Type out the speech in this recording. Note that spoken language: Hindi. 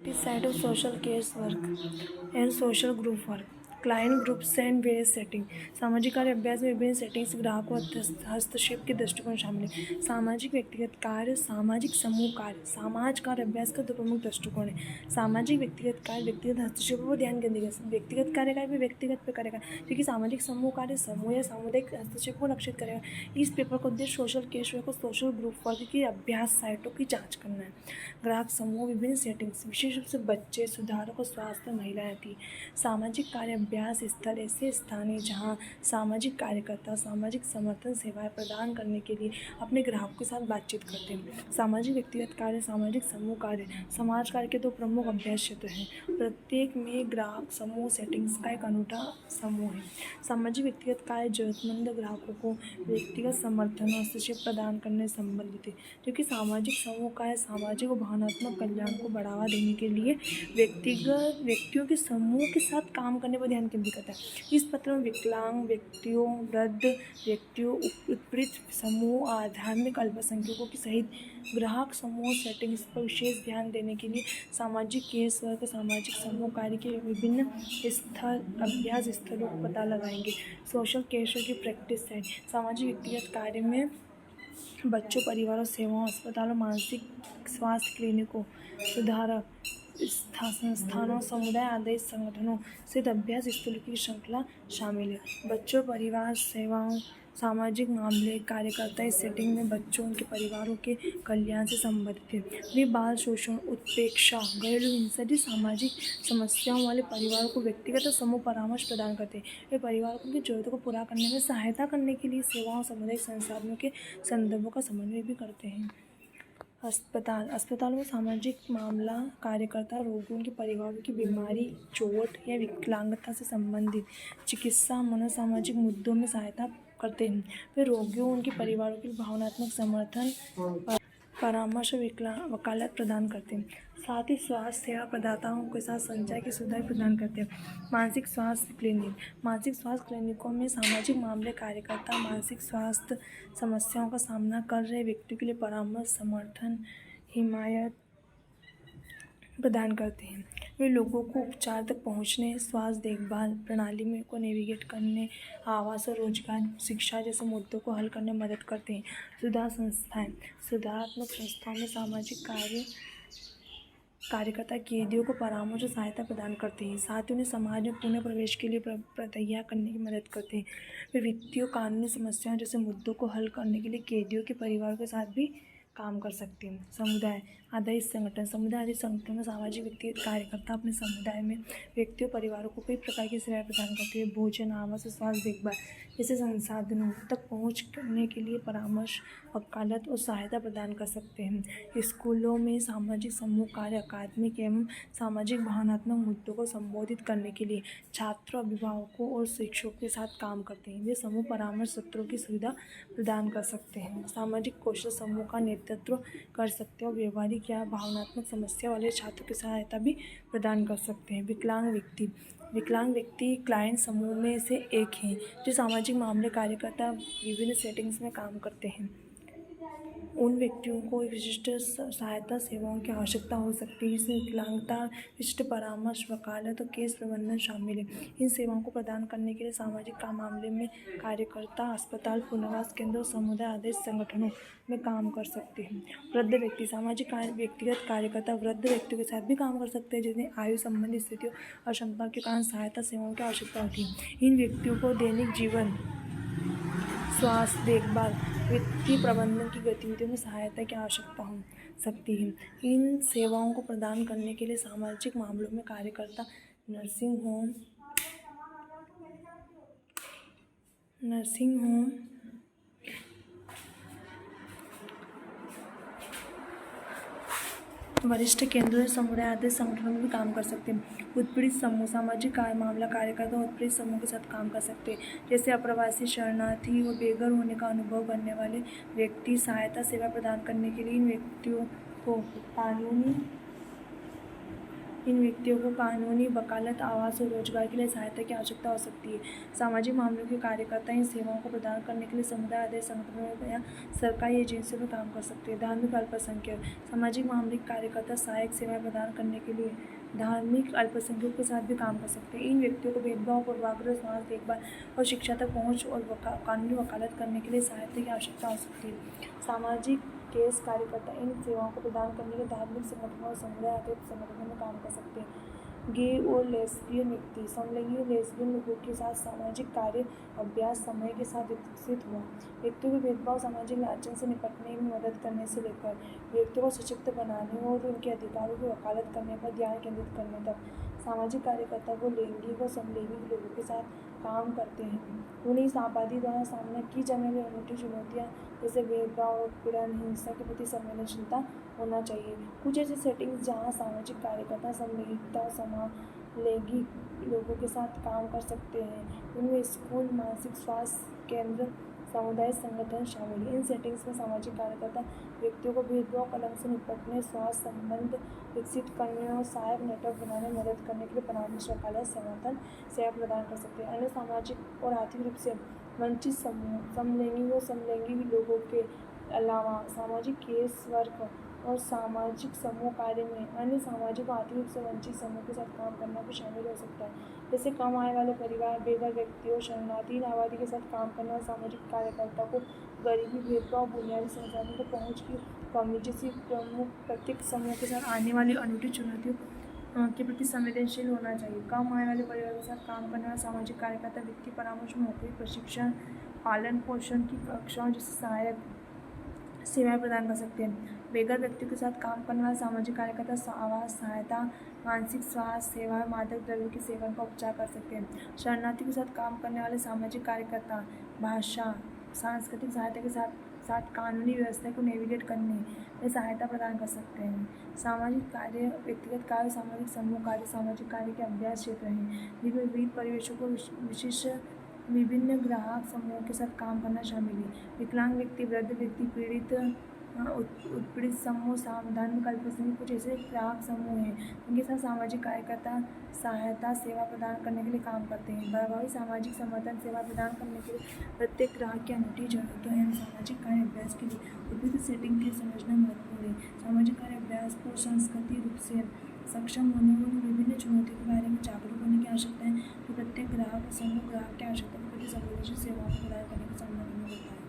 Practice side of social case work and social group work. Client groups and various setting. सामाजिक कार्य अभ्यास में विभिन्न सेटिंग्स ग्राहकों हस्तक्षेप के दृष्टिकोण शामिल है। सामाजिक व्यक्तिगत कार्य, सामाजिक समूह कार्य। समाज कार्य अभ्यास का दो प्रमुख दृष्टिकोण है। सामाजिक व्यक्तिगत कार्य व्यक्तिगत हस्तक्षेप पर ध्यान केंद्रित। व्यक्तिगत कार्य का भी व्यक्तिगत पे करेगा, क्योंकि सामाजिक समूह कार्य समूह या सामुदायिक हस्तक्षेप को लक्षित करेगा। इस पेपर का उद्देश्य सोशल केस वर्क और सोशल ग्रुप वर्क की अभ्यास साइटों की जाँच करना है। ग्राहक समूह विभिन्न सेटिंग्स, विशेष रूप से बच्चे, सुधारक और स्वास्थ्य महिलाएं थी। सामाजिक कार्य अभ्यास स्थल ऐसे स्थान है जहाँ सामाजिक कार्यकर्ता सामाजिक समर्थन सेवाएं प्रदान करने के लिए अपने ग्राहकों के साथ बातचीत करते हैं। सामाजिक व्यक्तिगत कार्य, सामाजिक समूह कार्य। समाज कार्य के दो प्रमुख अभ्यास क्षेत्र हैं। प्रत्येक में ग्राहक समूह सेटिंग्स का एक अनूठा समूह है। सामाजिक व्यक्तिगत कार्य जरूरतमंद ग्राहकों को व्यक्तिगत समर्थन और हस्तक्षेप प्रदान करने से संबंधित है, क्योंकि सामाजिक समूह कार्य सामाजिक और भावनात्मक कल्याण को बढ़ावा देने के लिए व्यक्तियों के समूह के साथ काम करने पर ध्यान केंद्रित करता है। इस पत्र में विकलांग व्यक्तियों, वृद्ध व्यक्तियों, उत्पीड़ित समूह, आध्यात्मिक अल्पसंख्यकों की सहित ग्राहक समूह सेटिंग्स पर विशेष ध्यान देने के लिए सामाजिक केस वर्क, सामाजिक समूह कार्य के विभिन्न अभ्यास स्थलों का पता लगाएंगे। सोशल केस वर्क की प्रैक्टिस साइट। सामाजिक व्यक्तिगत कार्य में बच्चों, परिवारों, सेवाओं, अस्पतालों, मानसिक स्वास्थ्य क्लिनिकों, सुधारक संस्थानों, समुदाय आधारित संगठनों से अभ्यास स्थलों की श्रृंखला शामिल है। बच्चों, परिवार, सेवाओं, सामाजिक मामले, कार्यकर्ता इस सेटिंग में बच्चों, उनके परिवारों के कल्याण से संबंधित है। वे बाल शोषण, उत्प्रेक्षा, घरेलू हिंसा जैसी सामाजिक समस्याओं वाले परिवारों को व्यक्तिगत और समूह परामर्श प्रदान करते हैं। वे परिवारों को उनकी जरूरतों को पूरा करने में सहायता करने के लिए सेवाओं, सामुदायिक संसाधनों के संदर्भों का समन्वय भी करते हैं। अस्पतालों में सामाजिक मामला कार्यकर्ता रोगियों के परिवारों की बीमारी, चोट या विकलांगता से संबंधित चिकित्सा, मनोसामाजिक मुद्दों में सहायता करते हैं। वे रोगियों, उनके परिवारों के लिए भावनात्मक समर्थन, परामर्श और वकालत प्रदान करते हैं। साथ ही स्वास्थ्य सेवा प्रदाताओं के साथ संचार की सुविधा प्रदान करते हैं। मानसिक स्वास्थ्य क्लिनिक। मानसिक स्वास्थ्य क्लिनिकों में सामाजिक मामले कार्यकर्ता मानसिक स्वास्थ्य समस्याओं का सामना कर रहे व्यक्तियों के लिए परामर्श, समर्थन, हिमायत प्रदान करते हैं। वे लोगों को उपचार तक पहुंचने, स्वास्थ्य देखभाल प्रणाली में को नेविगेट करने, आवास और रोजगार, शिक्षा जैसे मुद्दों को हल करने में मदद करते हैं। सुधार संस्थाएं। सुधारात्मक संस्थाओं में सामाजिक कार्यकर्ता कैदियों को परामर्श और सहायता प्रदान करते हैं। साथ ही उन्हें समाज में पुनः प्रवेश के लिए तैयार करने की मदद करते हैं। वे वित्तीय और कानूनी समस्याओं जैसे मुद्दों को हल करने के लिए कैदियों के परिवार के साथ भी काम कर सकते हैं। समुदाय आधारित संगठन। समुदाय आधारित संगठन में सामाजिक व्यक्तिगत कार्यकर्ता अपने समुदाय में व्यक्तियों, परिवारों को कई प्रकार की सेवाएं प्रदान करते हैं। भोजन, आवास और स्वास्थ्य देखभाल जैसे संसाधनों तक पहुँच करने के लिए परामर्श, वकालत और सहायता प्रदान कर सकते हैं। स्कूलों में सामाजिक समूह कार्य अकादमिक एवं सामाजिक भावनात्मक मुद्दों को संबोधित करने के लिए छात्रों, अभिभावकों और शिक्षकों के साथ काम करते हैं। वे समूह परामर्श सत्रों की सुविधा प्रदान कर सकते हैं। सामाजिक कौशल समूह का नेतृत्व कर सकते हैं और व्यवहारिक या भावनात्मक समस्या वाले छात्रों की सहायता भी प्रदान कर सकते हैं। विकलांग व्यक्ति क्लाइंट समूह में से एक हैं जो सामाजिक मामले कार्यकर्ता विभिन्न सेटिंग्स में काम करते हैं। उन व्यक्तियों को विशिष्ट सहायता सेवाओं की आवश्यकता हो सकती है, जिसमें विकलांगता, विशिष्ट परामर्श, वकालत और केस प्रबंधन शामिल है। इन सेवाओं को प्रदान करने के लिए सामाजिक मामले में कार्यकर्ता अस्पताल, पुनर्वास केंद्र और समुदाय आधारित संगठनों में काम कर सकते हैं। वृद्ध व्यक्ति। सामाजिक व्यक्तिगत कार्यकर्ता वृद्ध व्यक्तियों के साथ भी काम कर सकते हैं, जिन्हें आयु संबंधी स्थितियों और क्षमता के कारण सहायता सेवाओं की आवश्यकता होती है। इन व्यक्तियों को दैनिक जीवन, स्वास्थ्य देखभाल, वित्तीय प्रबंधन की गतिविधियों में सहायता की आवश्यकता हो सकती है। इन सेवाओं को प्रदान करने के लिए सामाजिक मामलों में कार्यकर्ता नर्सिंग होम, वरिष्ठ केंद्रों या समुदाय आधारित संगठनों में भी काम कर सकते हैं। उत्पीड़ित समूह। सामाजिक मामला कार्यकर्ता उत्पीड़ित समूह के साथ काम कर सकते हैं, जैसे अप्रवासी, शरणार्थी और बेघर होने का अनुभव करने वाले व्यक्ति। सहायता सेवा प्रदान करने के लिए इन व्यक्तियों को कानूनी इन व्यक्तियों को कानूनी वकालत, आवास और रोजगार के लिए सहायता की आवश्यकता हो सकती है। सामाजिक मामलों के कार्यकर्ता इन सेवाओं को प्रदान करने के लिए समुदाय आधारित संगठनों या सरकारी एजेंसियों में काम कर सकते हैं। धार्मिक अल्पसंख्यक सामाजिक मामले के कार्यकर्ता सहायक सेवाएं प्रदान करने के लिए धार्मिक अल्पसंख्यकों के साथ भी काम कर सकते हैं। इन व्यक्तियों को भेदभाव, पूर्वाग्रह, समाज देखभाल और शिक्षा तक पहुँच और कानूनी वकालत करने के लिए सहायता की आवश्यकता हो सकती है। सामाजिक केस कार्यकर्ता इन सेवाओं को प्रदान करने के लिए धार्मिक संगठनों और समुदाय आधारित संगठनों में काम कर सकते हैं। गे और लेस्बियन व्यक्ति समलैंगिक और लेस्बियन लोगों के साथ सामाजिक कार्य अभ्यास समय के साथ विकसित हुआ। व्यक्तियों के भेदभाव, सामाजिक लांछन से निपटने में मदद करने से लेकर व्यक्तियों को सशक्त बनाने और उनके अधिकारों की वकालत करने पर ध्यान केंद्रित करने तक सामाजिक कार्यकर्ता वो लैंगिक और समलैंगिक लोगों के साथ काम करते हैं। उन्हें इस आबादी द्वारा सामना की जाने वाली अनूठी चुनौतियाँ जैसे भेदभाव, उत्पीड़न, हिंसा के प्रति संवेदनशीलता होना चाहिए। कुछ ऐसी सेटिंग्स जहाँ सामाजिक कार्यकर्ता समलैंगिकता और समलैंगिक लोगों के साथ काम कर सकते हैं, उनमें स्कूल, मानसिक स्वास्थ्य केंद्र, सामुदायिक संगठन शामिल हैं। इन सेटिंग्स में सामाजिक कार्यकर्ता व्यक्तियों को भेदभाव, कलंक से निपटने, स्वास्थ्य संबंध विकसित करने और सहायक नेटवर्क बनाने में मदद करने के लिए परामर्श, वकालत, समर्थन सेवा प्रदान कर सकते हैं। अन्य सामाजिक और आर्थिक रूप से वंचित समूह, समलैंगिक और समलैंगिक लोगों के अलावा सामाजिक केस वर्क और सामाजिक समूह कार्य में अन्य सामाजिक और आर्थिक रूप से वंचित समूह के साथ काम करना भी शामिल हो सकता है, जैसे कम आय वाले परिवार, बेघर व्यक्तियों, शरणार्थी आबादी के साथ काम करना और सामाजिक कार्यकर्ता को गरीबी, भेदभाव, बुनियादी संसाधनों को पहुँच की कमी जैसी प्रमुख प्रत्येक समूह के साथ आने वाली अनूठी चुनौतियों के प्रति संवेदनशील होना चाहिए। कम आय वाले परिवार के साथ काम करने वाला सामाजिक कार्यकर्ता वित्तीय परामर्श, नौकरी, प्रशिक्षण, पालन पोषण की कक्षाओं जैसे सहायक सेवाएं प्रदान कर सकते हैं। बेघर व्यक्तियों के साथ काम करने वाला सामाजिक कार्यकर्ता आवास सहायता, मानसिक स्वास्थ्य सेवा, मादक द्रव्य के सेवन का उपचार कर सकते हैं। शरणार्थी के साथ काम करने वाले सामाजिक कार्यकर्ता भाषा, सांस्कृतिक सहायता के साथ साथ कानूनी व्यवस्था को नेविगेट करने में सहायता प्रदान कर सकते हैं। सामाजिक कार्य, व्यक्तिगत कार्य, सामाजिक समूह कार्य सामाजिक कार्य के अभ्यास क्षेत्र हैं जिनमें विविध परिवेशों को विशिष्ट विभिन्न ग्राहक समूहों के साथ काम करना शामिल है। विकलांग व्यक्ति, वृद्ध व्यक्ति, पीड़ित, उत्पीड़ित समूह, धार्मिक अल्पसंख्यक कुछ ऐसे ग्राहक समूह हैं जिनके साथ सामाजिक कार्यकर्ता सहायता सेवा प्रदान करने के लिए काम करते हैं। प्रभावी सामाजिक समर्थन सेवा प्रदान करने के लिए प्रत्येक ग्राहक की अनूठी जरूरतों एवं सामाजिक कार्य अभ्यास के लिए उपयुक्त सेटिंग के समझना महत्वपूर्ण है। सामाजिक कार्य अभ्यास को सांस्कृतिक रूप से सक्षम होने और विभिन्न चुनौतियों के बारे में जागरूक होने की आवश्यकता है, तो प्रत्येक ग्राहक और समूह ग्राहक की आवश्यकता के प्रति संवेदनशील सेवाओं को प्रदान करने का सामना करना पड़ता है।